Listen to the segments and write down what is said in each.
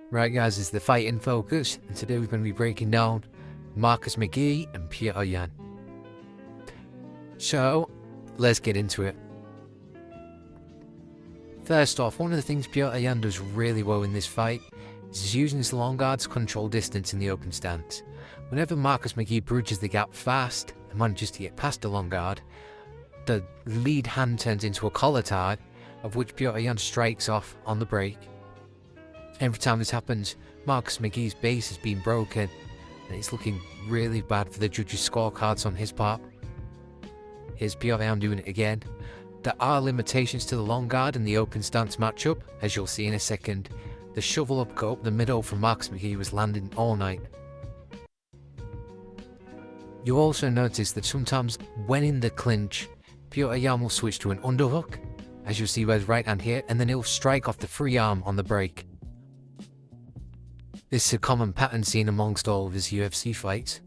Right guys, it's the fight in focus, and today we're going to be breaking down Marcus McGee and Petr Yan. So, let's get into it. First off, one of the things Petr Yan does really well in this fight is using his long guard to control distance in the open stance. Whenever Marcus McGee bridges the gap fast and manages to get past the long guard, the lead hand turns into a collar tie, of which Petr Yan strikes off on the break. Every time this happens, Marcus McGee's base has been broken, and it's looking really bad for the judges' scorecards on his part. Here's Petr Yan doing it again. There are limitations to the long guard in the open stance matchup, as you'll see in a second. The shovel upcut up the middle from Marcus McGee was landing all night. You'll also notice that sometimes when in the clinch, Petr Yan will switch to an underhook, as you'll see with his right hand here, and then he'll strike off the free arm on the break. This is a common pattern seen amongst all of his UFC fights.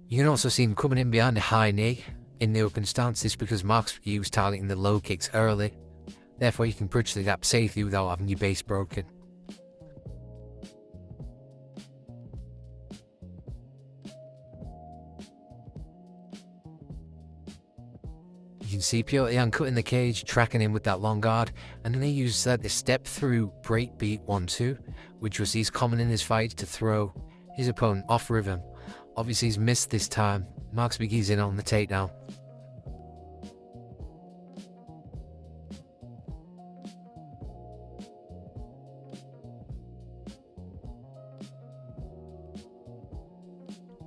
You can also see him coming in behind the high knee in the open stance. This is because Marcus McGee was targeting the low kicks early. Therefore you can bridge the gap safely without having your base broken. You can see Petr Yan cutting the cage, tracking him with that long guard, and then he uses that to step through breakbeat 1-2, which was common in his fight to throw his opponent off rhythm. Obviously he's missed this time. Marcus McGee's in on the takedown.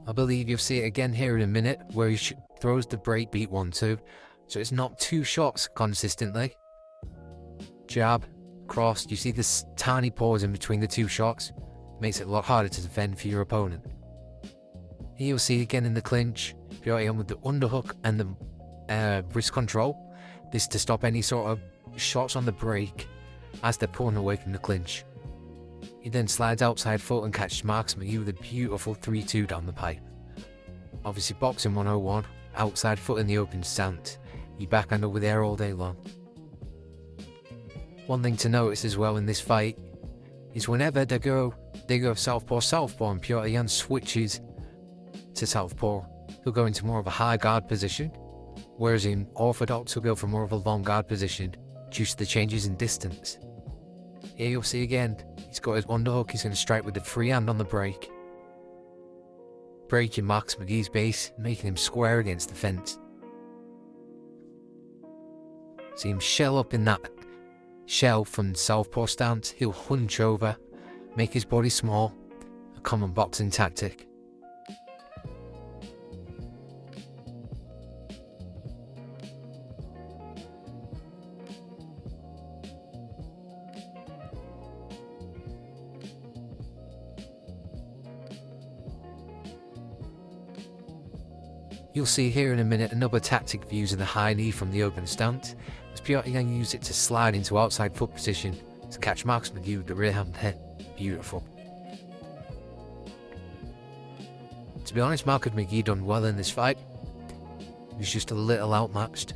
I believe you'll see it again here in a minute, where he throws the breakbeat 1-2. So it's not 2 shots consistently. Jab, cross, you see this tiny pause in between the 2 shots. Makes it a lot harder to defend for your opponent. Here you'll see again in the clinch, Petr Yan with the underhook and the wrist control. This to stop any sort of shots on the break as they're pulling away from the clinch. He then slides outside foot and catches Marcus McGee with a beautiful 3-2 down the pipe. Obviously boxing 101, outside foot in the open stance. You backhand over there all day long. One thing to notice as well in this fight is whenever they go southpaw and Petr Yan switches to southpaw, he'll go into more of a high guard position, whereas in orthodox he'll go for more of a long guard position due to the changes in distance. Here you'll see again, he's got his underhook, he's going to strike with the free hand on the break, breaking Marcus McGee's base, making him square against the fence. See him shell up in that shell from southpaw stance. He'll hunch over, make his body small, a common boxing tactic. You'll see here in a minute another tactic for using the high knee from the open stance, as Petr Yan used it to slide into outside foot position to catch Marcus McGee with the rear hand hit. Beautiful. To be honest, Marcus McGee done well in this fight. He was just a little outmatched.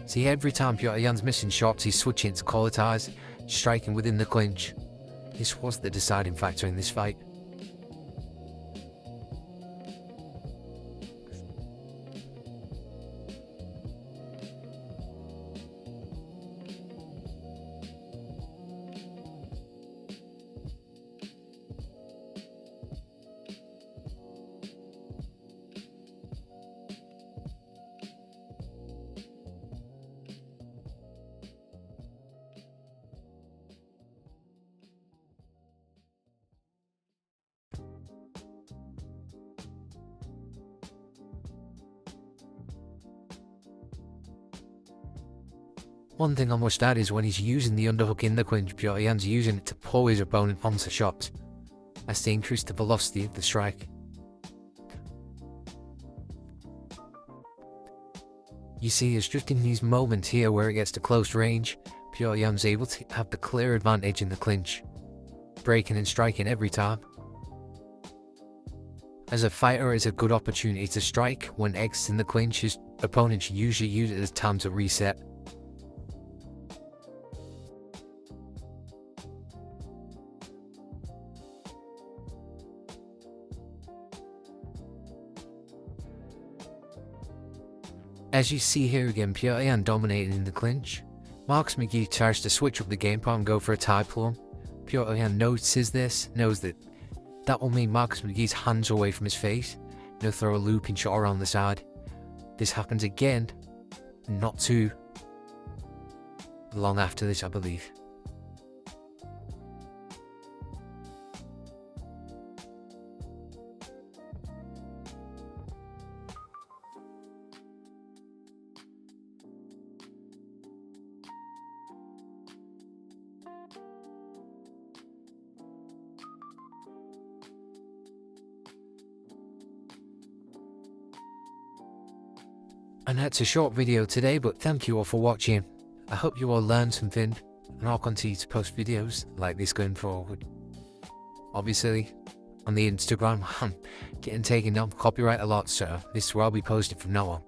See, every time Petr Yan's missing shots, he's switching to collar ties, striking within the clinch. This was the deciding factor in this fight. One thing I must add is when he's using the underhook in the clinch, Petr Yan's using it to pull his opponent onto shots, as to increase the velocity of the strike. You see, it's just in these moments here where it gets to close range, Petr Yan's able to have the clear advantage in the clinch, breaking and striking every time. As a fighter, it's a good opportunity to strike when exiting the clinch. His opponents usually use it as time to reset. As you see here again, Petr Yan dominating in the clinch. Marcus McGhee tries to switch up the game plan and go for a tie plum. Petr Yan notices this, knows that will mean Marcus McGhee's hands are away from his face, and he'll throw a looping shot around the side. This happens again, not too long after this, I believe. And that's a short video today, but thank you all for watching. I hope you all learned something, and I'll continue to post videos like this going forward. Obviously, on the Instagram, I'm getting taken down for copyright a lot, so this is where I'll be posting from now on.